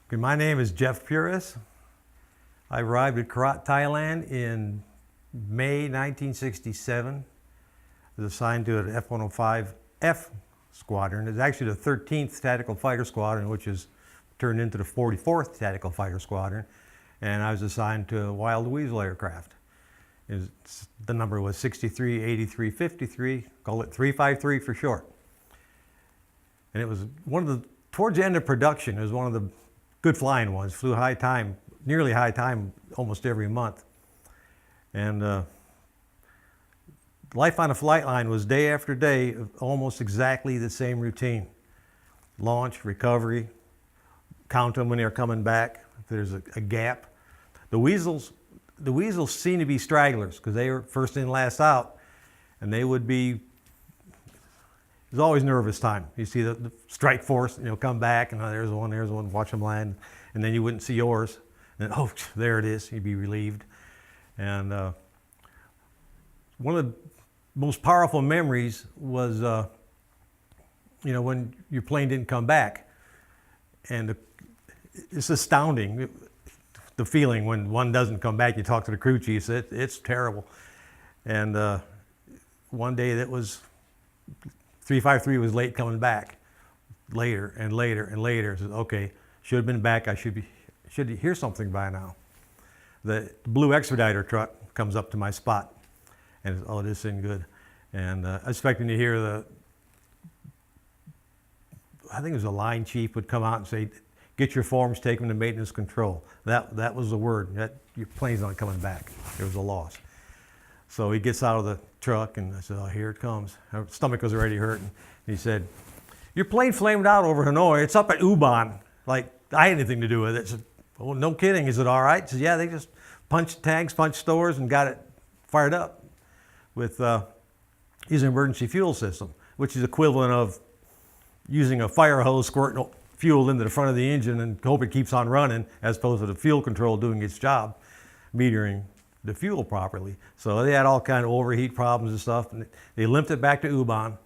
Okay, my name is Jeff Puris. I arrived at Korat, Thailand in May 1967. I was assigned to an F-105F squadron. It's actually the 13th Tactical Fighter Squadron, which is turned into the 44th Tactical Fighter Squadron. And I was assigned to a Wild Weasel aircraft. The number was 638353, call it 353 for short. And it was towards the end of production, it was one of the good flying ones. Flew high time, nearly high time almost every month. And life on a flight line was day after day, almost exactly the same routine. Launch, recovery, count them when they're coming back, if there's a gap. The weasels seem to be stragglers because they were first in, last out, and they would be, it was always nervous time. You see the strike force, come back, and there's one, watch them land, and then you wouldn't see yours. And then, oh, there it is, you'd be relieved. And one of the most powerful memories was, when your plane didn't come back. And it's astounding, the feeling when one doesn't come back. You talk to the crew chiefs, it's terrible. And one day that was, 353 was late coming back, later and later and later. I said, okay, should have been back, I should hear something by now. The blue Expediter truck comes up to my spot, and oh, this isn't good. And I was expecting to hear I think it was a line chief would come out and say, get your forms, take them to maintenance control. That was the word, that your plane's not coming back. There was a loss. So he gets out of the truck, and I said, oh, here it comes. Her stomach was already hurting. And he said, your plane flamed out over Hanoi. It's up at Ubon. Like, I had anything to do with it. I said, oh, no kidding. Is it all right? He said, yeah, they just punched tags, punched stores, and got it fired up with using an emergency fuel system, which is equivalent of using a fire hose, squirting fuel into the front of the engine and hope it keeps on running, as opposed to the fuel control doing its job, metering the fuel properly. So they had all kind of overheat problems and stuff, and they limped it back to Ubon.